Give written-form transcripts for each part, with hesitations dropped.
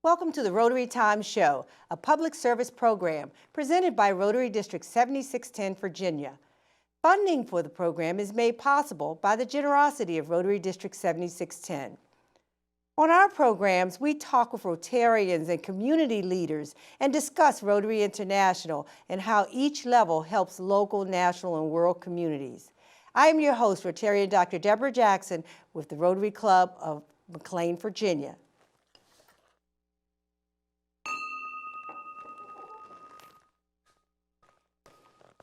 Welcome to the Rotary Time Show, a public service program presented by Rotary District 7610, Virginia. Funding for the program is made possible by the generosity of Rotary District 7610. On our programs, we talk with Rotarians and community leaders and discuss Rotary International and how each level helps local, national, and world communities. I am your host, Rotarian Dr. Deborah Jackson with the Rotary Club of McLean, Virginia.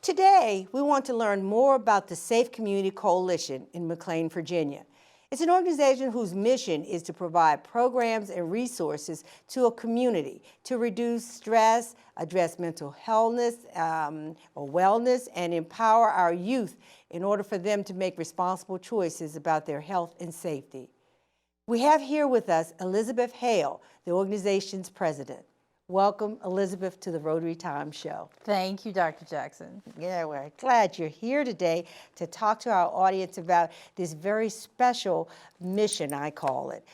Today, we want to learn more about the Safe Community Coalition in McLean, Virginia. It's an organization whose mission is to provide programs and resources to a community to reduce stress, address mental wellness, and empower our youth in order for them to make responsible choices about their health and safety. We have here with us Elizabeth Hale, the organization's president. Welcome, Elizabeth, to the Rotary Time Show. Thank you, Dr. Jackson. Yeah, we're glad you're here today to talk to our audience about this very special mission, I call it,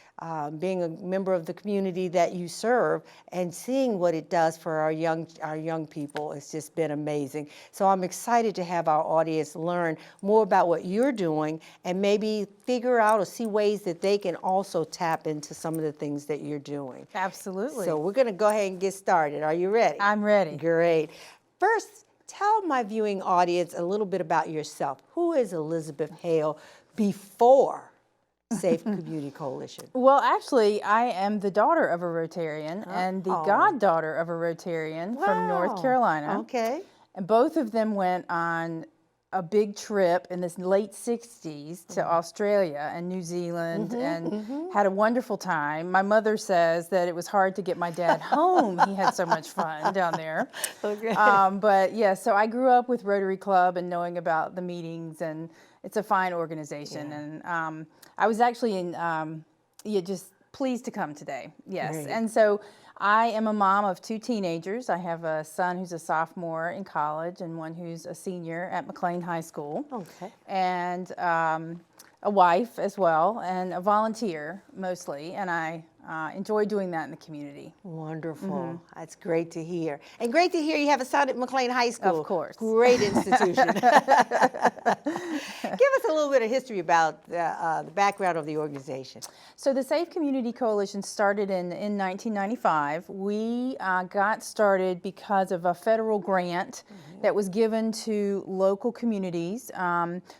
being a member of the community that you serve and seeing what it does for our young people. It's just been amazing. So I'm excited to have our audience learn more about what you're doing and maybe figure out or see ways that they can also tap into some of the things that you're doing. Absolutely. So we're going to go ahead and get started. Are you ready? I'm ready. Great. First, tell my viewing audience a little bit about yourself. Who is Elizabeth Hale before Safe Community Coalition? Well, actually, I am the daughter of a Rotarian and the goddaughter of a Rotarian from North Carolina. Okay. And both of them went on a big trip in the late 60s to Australia and New Zealand and had a wonderful time. My mother says that it was hard to get my dad home. He had so much fun down there. Okay. But yeah, so I grew up with Rotary Club and knowing about the meetings, and it's a fine organization. Yeah. And I was actually just pleased to come today. Yes. Great. And so I am a mom of two teenagers. I have a son who's a sophomore in college and one who's a senior at McLean High School. Okay. And a wife as well, and a volunteer mostly, and I enjoy doing that in the community. Wonderful. That's great to hear. And great to hear you have a son at McLean High School. Of course. Great institution. Give us a little bit of history about the background of the organization. So the Safe Community Coalition started in 1995. We got started because of a federal grant that was given to local communities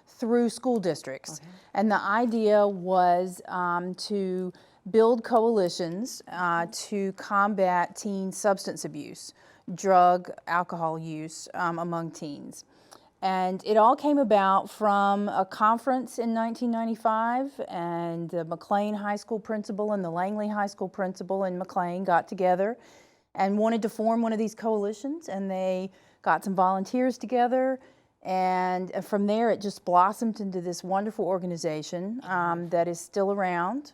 through school districts. Okay. And the idea was to build coalitions to combat teen substance abuse, drug, alcohol use among teens. And it all came about from a conference in 1995, and the McLean High School principal and the Langley High School principal in McLean got together and wanted to form one of these coalitions, and they got some volunteers together. And from there, it just blossomed into this wonderful organization that is still around.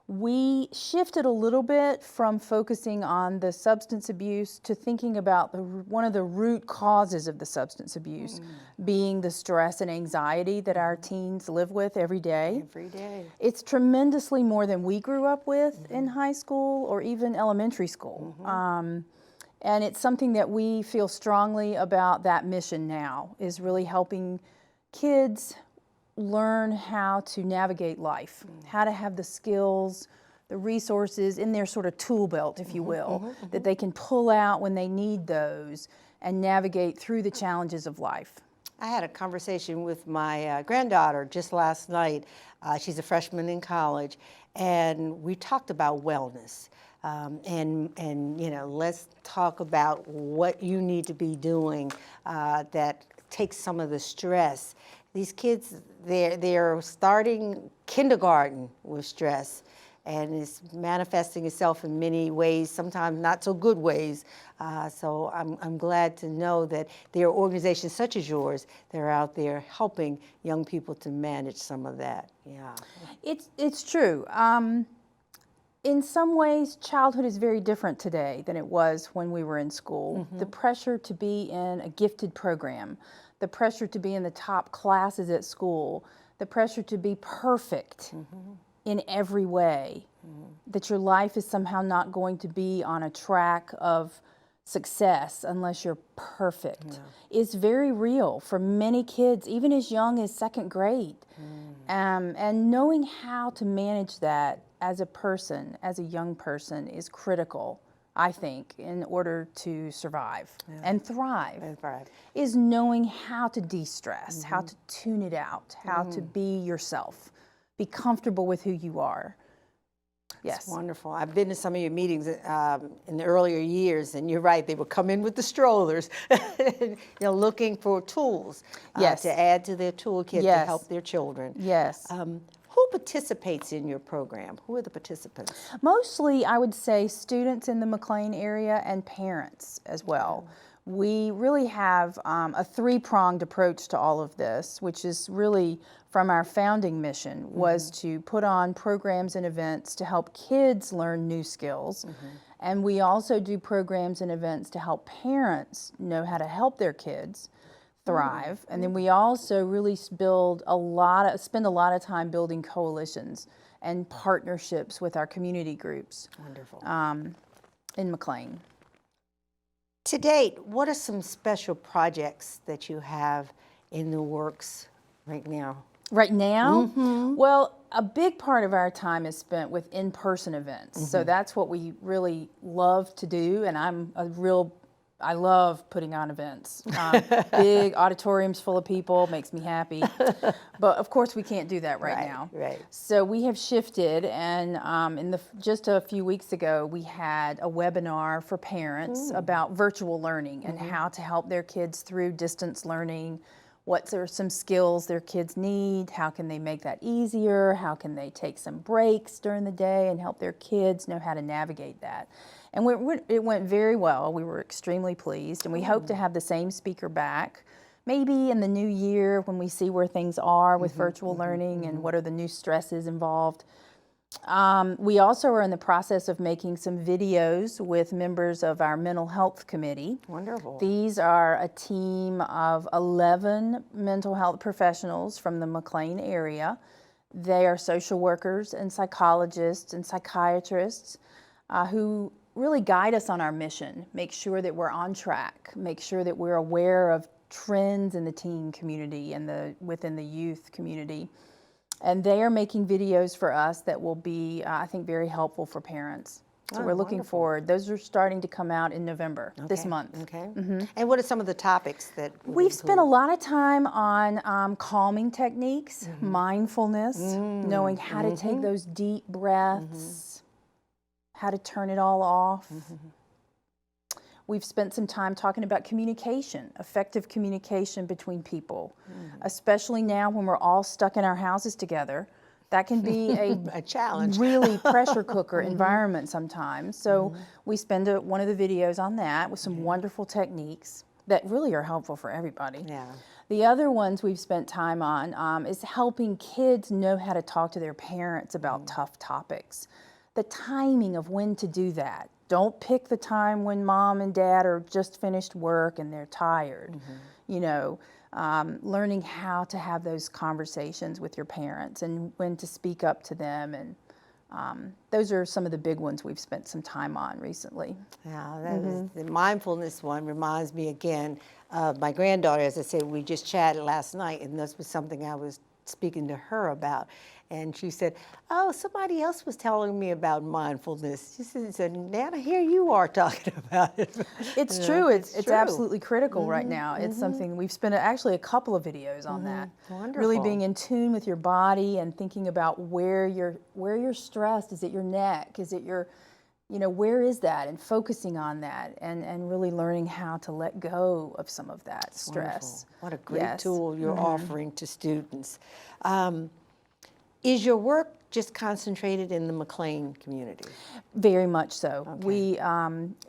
We shifted a little bit from focusing on the substance abuse to thinking about one of the root causes of the substance abuse being the stress and anxiety that our teens live with every day. Every day. It's tremendously more than we grew up with in high school or even elementary school. And it's something that we feel strongly about. That mission now is really helping kids learn how to navigate life, how to have the skills, the resources in their sort of tool belt, if you will, that they can pull out when they need those and navigate through the challenges of life. I had a conversation with my granddaughter just last night. She's a freshman in college, and we talked about wellness. And you know, let's talk about what you need to be doing that takes some of the stress. These kids, they're starting kindergarten with stress, and it's manifesting itself in many ways, sometimes not so good ways. So I'm glad to know that there are organizations such as yours that are out there helping young people to manage some of that. Yeah, it's true. In some ways, childhood is very different today than it was when we were in school. The pressure to be in a gifted program, the pressure to be in the top classes at school, the pressure to be perfect in every way that your life is somehow not going to be on a track of success unless you're perfect is very real for many kids, even as young as second grade. And knowing how to manage that as a person, as a young person, is critical, I think, in order to survive and thrive. Is knowing how to de-stress, how to tune it out, how to be yourself, be comfortable with who you are. Yes. That's wonderful. I've been to some of your meetings in the earlier years, and you're right, they would come in with the strollers, looking for tools to add to their toolkit to help their children. Yes. Who participates in your program? Who are the participants? Mostly, I would say, students in the McLean area and parents as well. We really have a three-pronged approach to all of this, which is really from our founding mission, was to put on programs and events to help kids learn new skills. And we also do programs and events to help parents know how to help their kids thrive. And then we also really spend a lot of time building coalitions and partnerships with our community groups. Wonderful. In McLean. To date, what are some special projects that you have in the works right now? Right now? Well, a big part of our time is spent with in-person events. So that's what we really love to do, and I love putting on events. Big auditoriums full of people makes me happy. But of course we can't do that right now. So we have shifted, and just a few weeks ago we had a webinar for parents about virtual learning and how to help their kids through distance learning. What are some skills their kids need? How can they make that easier? How can they take some breaks during the day and help their kids know how to navigate that? And it went very well. We were extremely pleased, and we hope to have the same speaker back maybe in the new year when we see where things are with virtual learning and what are the new stresses involved. We also are in the process of making some videos with members of our mental health committee. Wonderful. These are a team of 11 mental health professionals from the McLean area. They are social workers and psychologists and psychiatrists who really guide us on our mission, make sure that we're on track, make sure that we're aware of trends in the teen community and within the youth community. And they are making videos for us that will be, I think, very helpful for parents. So we're looking forward. Those are starting to come out in November, this month. And what are some of the topics that we've spent a lot of time on calming techniques, mindfulness, knowing how to take those deep breaths, how to turn it all off. We've spent some time talking about communication, effective communication between people, especially now when we're all stuck in our houses together. That can be a challenge, really pressure cooker environment sometimes. So we spend one of the videos on that with some wonderful techniques that really are helpful for everybody. The other ones we've spent time on is helping kids know how to talk to their parents about tough topics. The timing of when to do that. Don't pick the time when mom and dad are just finished work and they're tired. Learning how to have those conversations with your parents and when to speak up to them. And those are some of the big ones we've spent some time on recently. Yeah, the mindfulness one reminds me again of my granddaughter. As I said, we just chatted last night, and this was something I was speaking to her about. And she said, oh, somebody else was telling me about mindfulness. She said, Nana, here you are talking about it. It's true. It's absolutely critical right now. It's something we've spent actually a couple of videos on that. Wonderful. Really being in tune with your body and thinking about where you're stressed. Is it your neck? Is it your, where is that? And focusing on that and really learning how to let go of some of that stress. Wonderful. What a great tool you're offering to students. Is your work just concentrated in the McLean community? Very much so. Okay. We,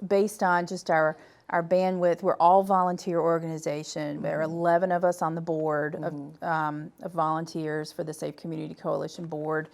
based on just our bandwidth, we're all volunteer organization. There are 11 of us on the board of volunteers for the Safe Community Coalition board.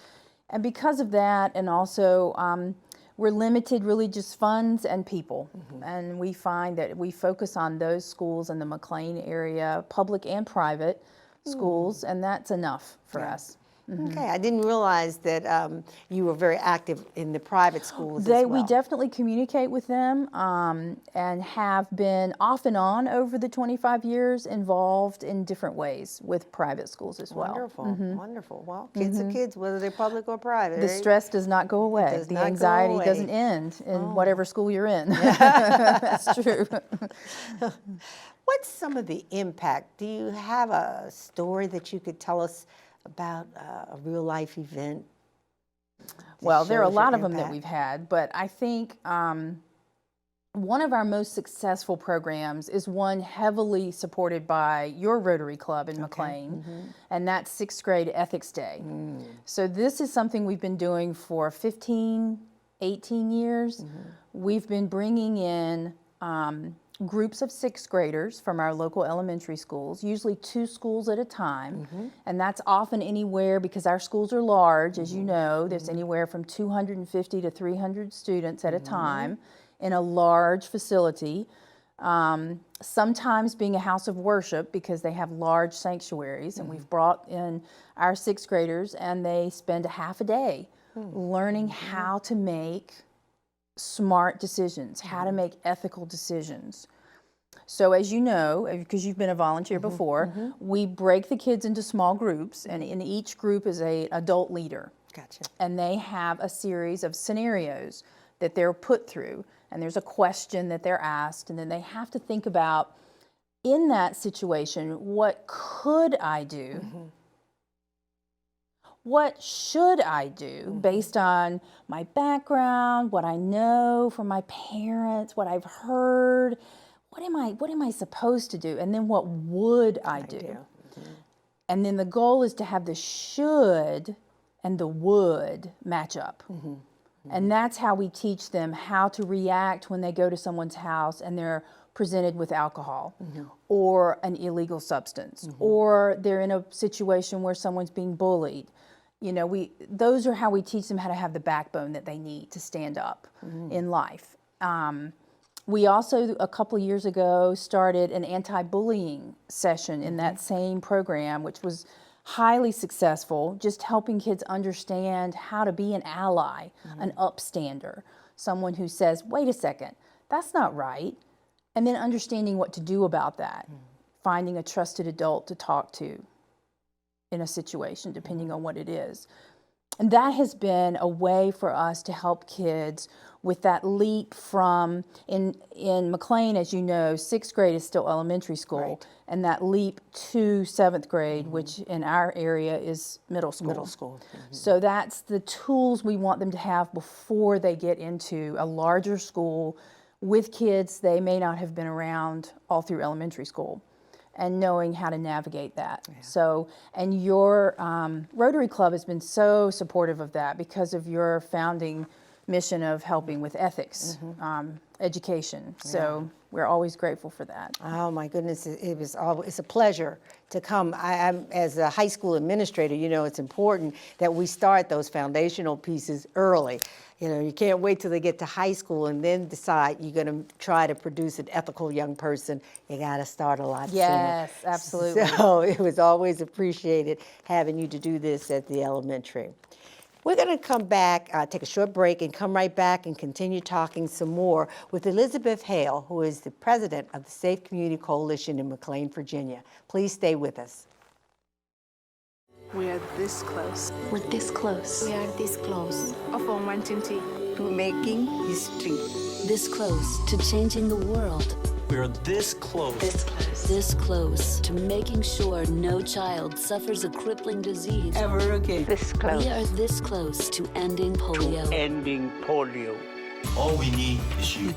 And because of that, and also we're limited really just funds and people. And we find that we focus on those schools in the McLean area, public and private schools, and that's enough for us. Okay, I didn't realize that you were very active in the private schools as well. We definitely communicate with them and have been off and on over the 25 years involved in different ways with private schools as well. Wonderful, wonderful. Well, kids are kids, whether they're public or private. The stress does not go away. The anxiety doesn't end in whatever school you're in. That's true. What's some of the impact? Do you have a story that you could tell us about a real life event? Well, there are a shows lot your of them that impact? we've had, but I think one of our most successful programs is one heavily supported by your Rotary Club in McLean, and that's 6th grade Ethics Day. So this is something we've been doing for 15, 18 years. We've been bringing in groups of 6th graders from our local elementary schools, usually 2 schools at a time, and that's often anywhere, because our schools are large, as you know, there's anywhere from 250 to 300 students at a time in a large facility, sometimes being a house of worship because they have large sanctuaries, and we've brought in our 6th graders and they spend a half a day learning how to make smart decisions, how to make ethical decisions. So as you know, because you've been a volunteer before, we break the kids into small groups, and in each group is an adult leader. Gotcha. And they have a series of scenarios that they're put through, and there's a question that they're asked, and then they have to think about, in that situation, what could I do? What should I do based on my background, what I know from my parents, what I've heard? What am I supposed to do? And then what would I do? And then the goal is to have the should and the would match up. And that's how we teach them how to react when they go to someone's house and they're presented with alcohol or an illegal substance, or they're in a situation where someone's being bullied. You know, those are how we teach them how to have the backbone that they need to stand up in life. We also, a couple years ago, started an anti-bullying session in that same program, which was highly successful, just helping kids understand how to be an ally, an upstander, someone who says, wait a second, that's not right, and then understanding what to do about that, finding a trusted adult to talk to in a situation, depending on what it is. And that has been a way for us to help kids with that leap from, in McLean, as you know, 6th grade is still elementary school, and that leap to 7th grade, which in our area is middle school. Middle school. So that's the tools we want them to have before they get into a larger school with kids they may not have been around all through elementary school, and knowing how to navigate that. So, and your Rotary Club has been so supportive of that because of your founding mission of helping with ethics education. So we're always grateful for that. Oh my goodness, it's a pleasure to come. I'm, as a high school administrator, you know, it's important that we start those foundational pieces early. You know, you can't wait till they get to high school and then decide you're going to try to produce an ethical young person. You got to start a lot sooner. Yes, absolutely. So it was always appreciated having you to do this at the elementary. We're going to come back, take a short break, and come right back and continue talking some more with Elizabeth Hale, who is the president of the Safe Community Coalition in McLean, Virginia. Please stay with us. We are this close. We're this close. We are this close Of wanting to to making history. This close to changing the world. We're this close. This close to making sure no child suffers a crippling disease. Ever again. This close. We are this close to ending polio. Ending polio. All we need is you.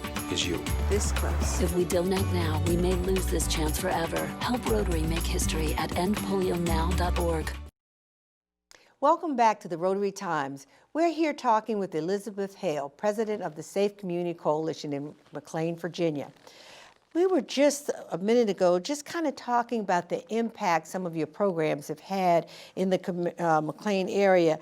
this close. If we don't act now, we may lose this chance forever. Help Rotary make history at endpolionow.org. Welcome back to the Rotary Times. We're here talking with Elizabeth Hale, president of the Safe Community Coalition in McLean, Virginia. We were just a minute ago just kind of talking about the impact some of your programs have had in the McLean area.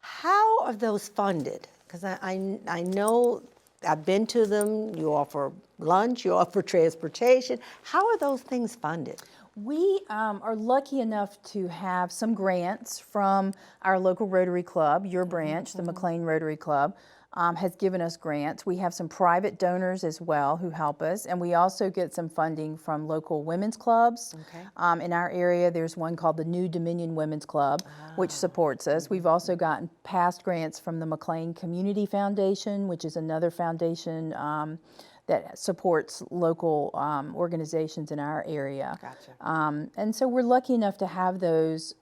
How are those funded? Because I know I've been to them. You offer lunch, you offer transportation. How are those things funded? We are lucky enough to have some grants from our local Rotary Club. Your branch, the McLean Rotary Club, has given us grants. We have some private donors as well who help us, and we also get some funding from local women's clubs. Okay. In our area, there's one called the New Dominion Women's Club, which supports us. We've also gotten past grants from the McLean Community Foundation, which is another foundation that supports local organizations in our area. Gotcha. And so we're lucky enough to have those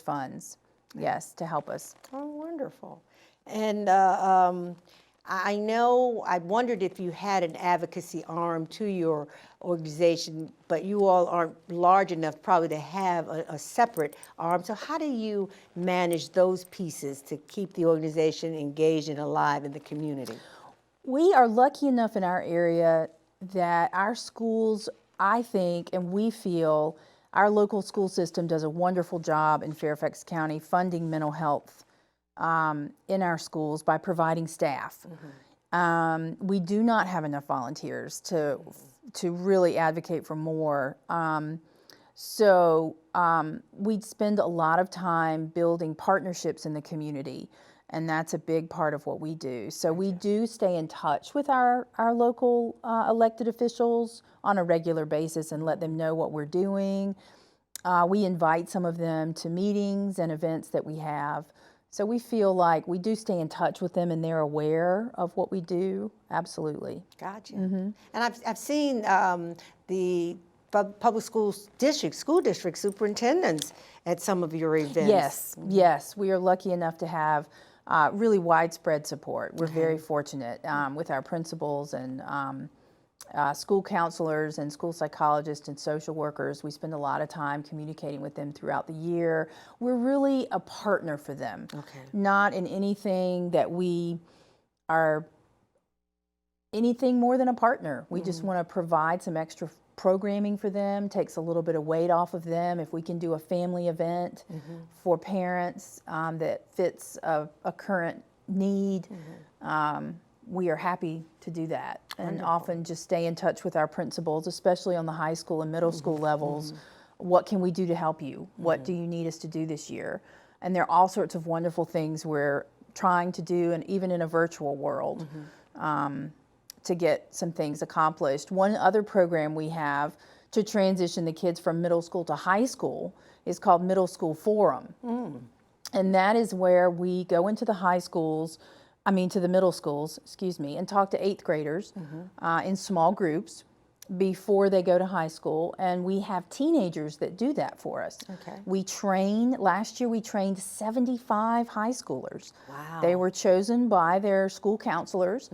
funds, yes, to help us. Oh, wonderful. And I know, I wondered if you had an advocacy arm to your organization, but you all aren't large enough probably to have a separate arm. So how do you manage those pieces to keep the organization engaged and alive in the community? We are lucky enough in our area that our schools, I think, and we feel, our local school system does a wonderful job in Fairfax County funding mental health in our schools by providing staff. We do not have enough volunteers to really advocate for more. So we spend a lot of time building partnerships in the community, and that's a big part of what we do. So we do stay in touch with our local elected officials on a regular basis and let them know what we're doing. We invite some of them to meetings and events that we have. So we feel like we do stay in touch with them and they're aware of what we do. Absolutely. Gotcha. And I've seen the public school district superintendents at some of your events. Yes. We are lucky enough to have really widespread support. We're very fortunate with our principals and school counselors and school psychologists and social workers. We spend a lot of time communicating with them throughout the year. We're really a partner for them. Not in anything that we are anything more than a partner. We just want to provide some extra programming for them, takes a little bit of weight off of them. If we can do a family event for parents that fits a current need, we are happy to do that. And often just stay in touch with our principals, especially on the high school and middle school levels. What can we do to help you? What do you need us to do this year? And there are all sorts of wonderful things we're trying to do, and even in a virtual world, to get some things accomplished. One other program we have to transition the kids from middle school to high school is called Middle School Forum. And that is where we go into the to the middle schools, and talk to 8th graders in small groups before they go to high school. And we have teenagers that do that for us. Last year we trained 75 high schoolers. Wow. They were chosen by their school counselors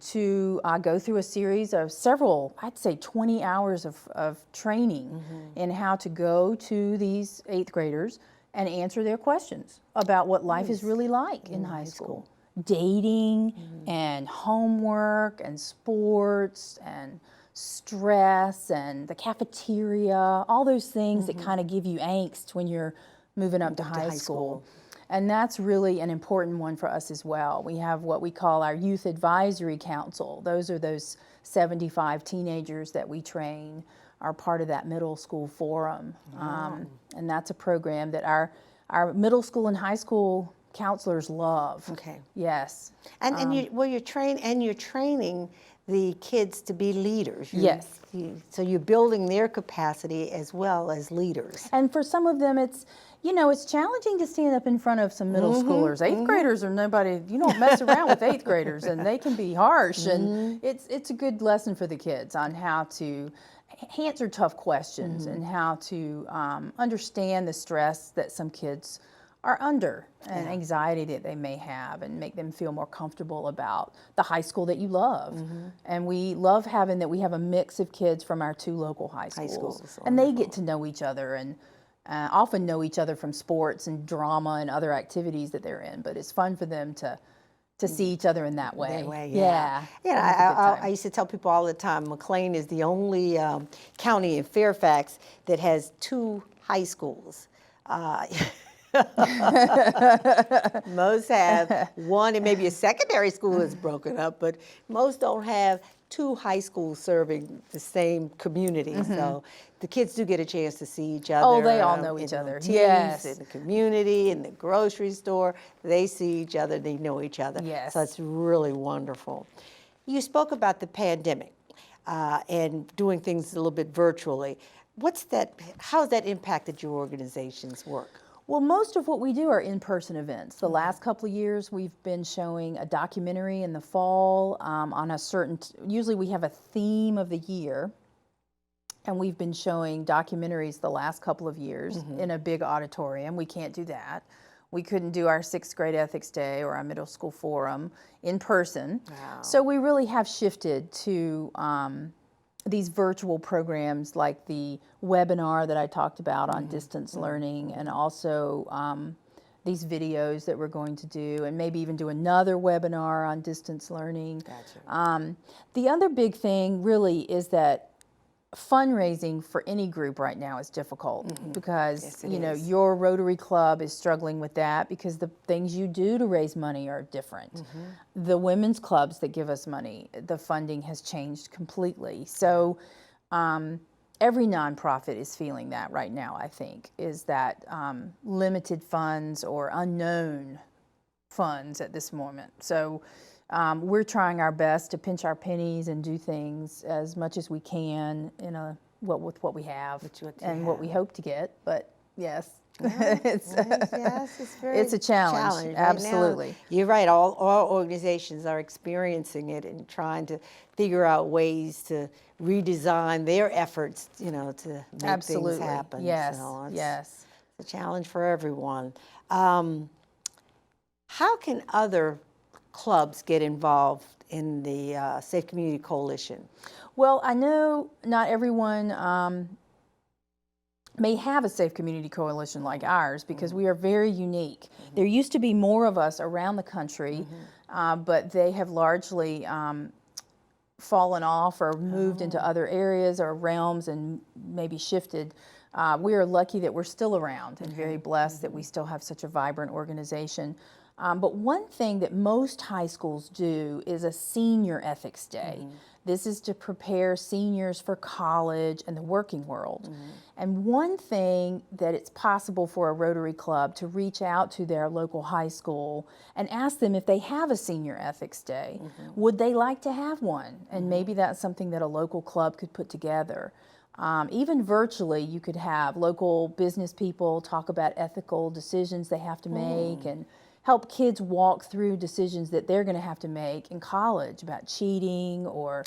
to go through a series of several, I'd say 20 hours of training in how to go to these 8th graders and answer their questions about what life is really like in high school. Dating and homework and sports and stress and the cafeteria, all those things that kind of give you angst when you're moving up to high school. And that's really an important one for us as well. We have what we call our Youth Advisory Council. Those are those 75 teenagers that we train, are part of that middle school forum. And that's a program that our middle school and high school counselors love. Yes. And you're training the kids to be leaders. Yes. So you're building their capacity as well as leaders. And for some of them, it's challenging to stand up in front of some middle schoolers. 8th graders are nobody, you don't mess around with 8th graders, and they can be harsh. And it's a good lesson for the kids on how to answer tough questions and how to understand the stress that some kids are under and anxiety that they may have, and make them feel more comfortable about the high school that you love. And we love having that we have a mix of kids from our 2 local high schools. And they get to know each other and often know each other from sports and drama and other activities that they're in. But it's fun for them to see each other in that way. I used to tell people all the time, McLean is the only county in Fairfax that has 2 high schools. Most have one, and maybe a secondary school is broken up, but most don't have two high schools serving the same community. So the kids do get a chance to see each other. Oh, they all know each in other. teams, Yes. in the community, in the grocery store. They see each other, they know each other. Yes. So it's really wonderful. You spoke about the pandemic and doing things a little bit virtually. How has that impacted your organization's work? Well, most of what we do are in-person events. The last couple of years, we've been showing a documentary in the fall on a certain, usually we have a theme of the year, and we've been showing documentaries the last couple of years in a big auditorium. We can't do that. We couldn't do our 6th grade ethics day or our middle school forum in person. Wow. So we really have shifted to these virtual programs like the webinar that I talked about on distance learning, and also these videos that we're going to do, and maybe even do another webinar on distance learning. Gotcha. The other big thing really is that fundraising for any group right now is difficult because Yes, it you know is. your Rotary Club is struggling with that because the things you do to raise money are different. The women's clubs that give us money, the funding has changed completely. So every nonprofit is feeling that right now, I think, is that limited funds or unknown funds at this moment. So we're trying our best to pinch our pennies and do things as much as we can with what we have and what we hope to get. But yes, it's It's a challenge. right Absolutely. now. You're right. All organizations are experiencing it and trying to figure out ways to redesign their efforts, to make Absolutely. things happen. Yes. So it's Yes. a challenge for everyone. How can other clubs get involved in the Safe Community Coalition? Well, I know not everyone may have a Safe Community Coalition like ours because we are very unique. There used to be more of us around the country, but they have largely fallen off or moved into other areas or realms and maybe shifted. We are lucky that we're still around and very blessed that we still have such a vibrant organization. But one thing that most high schools do is a senior ethics day. This is to prepare seniors for college and the working world. And one thing that it's possible for a Rotary Club to reach out to their local high school and ask them if they have a senior ethics day. Would they like to have one? And maybe that's something that a local club could put together. Even virtually, you could have local business people talk about ethical decisions they have to make and help kids walk through decisions that they're going to have to make in college about cheating or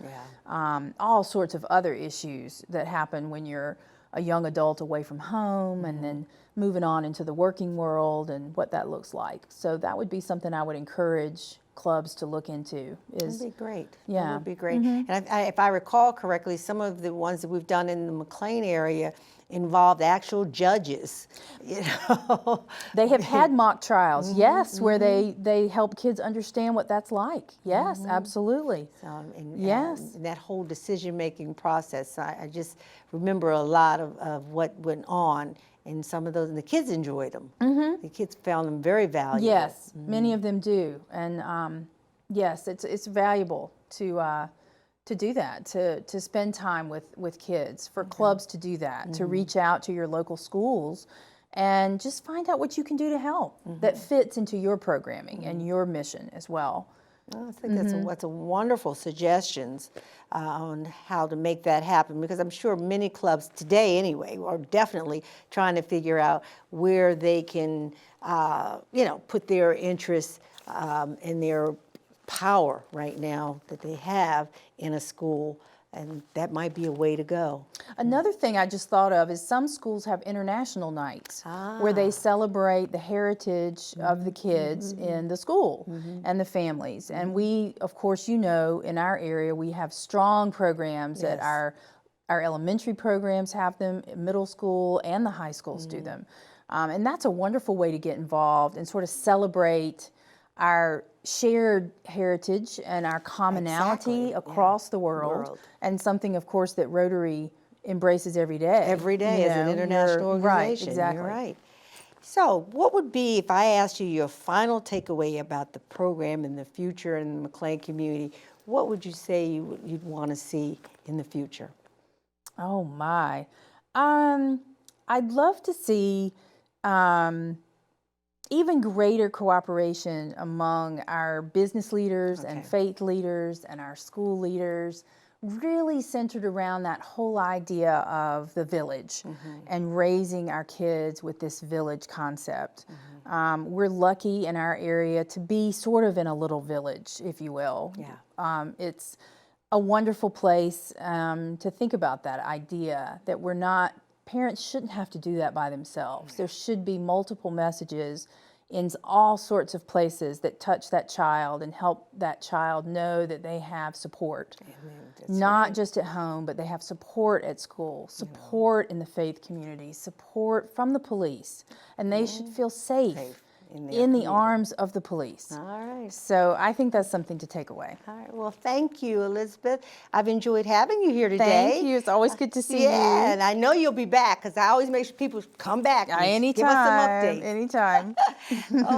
all sorts of other issues that happen when you're a young adult away from home and then moving on into the working world and what that looks like. So that would be something I would encourage clubs to look into. That'd be great. Yeah. That would be great. And if I recall correctly, some of the ones that we've done in the McLean area involved actual judges. They have had mock trials, yes, where they help kids understand what that's like. Yes, absolutely. Yes. And that whole decision-making process, I just remember a lot of what went on in some of those, and the kids enjoyed them. The kids found them very valuable. Yes, many of them do, and yes, it's valuable to do that, to spend time with kids, for clubs to do that, to reach out to your local schools and just find out what you can do to help that fits into your programming and your mission as well. Well, I think that's a wonderful suggestions on how to make that happen, because I'm sure many clubs today anyway are definitely trying to figure out where they can put their interests and their power right now that they have in a school, and that might be a way to go. Another thing I just thought of is some schools have international nights where they celebrate the heritage of the kids in the school and the families. And we, of course, in our area, we have strong programs that our elementary programs have them, middle school and the high schools do them. And that's a wonderful way to get involved and sort of celebrate our shared heritage and our commonality across the world, and something, of course, that Rotary embraces every day. Every day as an international organization. Right, exactly. You're right. So what would be, if I asked you your final takeaway about the program in the future in the McLean community, what would you say you'd want to see in the future? Oh my. I'd love to see even greater cooperation among our business leaders and faith leaders and our school leaders, really centered around that whole idea of the village and raising our kids with this village concept. We're lucky in our area to be sort of in a little village, if you will. It's a wonderful place to think about that idea that parents shouldn't have to do that by themselves. There should be multiple messages in all sorts of places that touch that child and help that child know that they have support. Not just at home, but they have support at school, support in the faith community, support from the police, and they should feel safe in the arms of the police. All right. So I think that's something to take away. All right. Well, thank you, Elizabeth. I've enjoyed having you here today. Thank you. It's always good to see you. Yeah, and I know you'll be back because I always make sure people come back and Anytime. give us some updates. Anytime.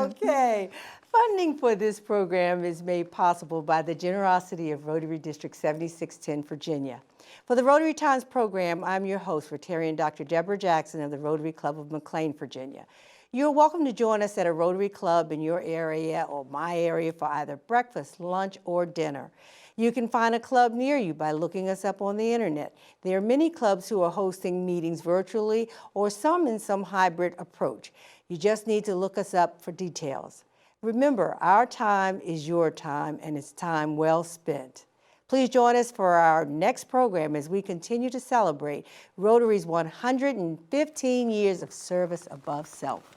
Okay. Funding for this program is made possible by the generosity of Rotary District 7610, Virginia. For the Rotary Times program, I'm your host, Rotarian Dr. Deborah Jackson of the Rotary Club of McLean, Virginia. You're welcome to join us at a Rotary Club in your area or my area for either breakfast, lunch, or dinner. You can find a club near you by looking us up on the internet. There are many clubs who are hosting meetings virtually or some in some hybrid approach. You just need to look us up for details. Remember, our time is your time and it's time well spent. Please join us for our next program as we continue to celebrate Rotary's 115 years of service above self.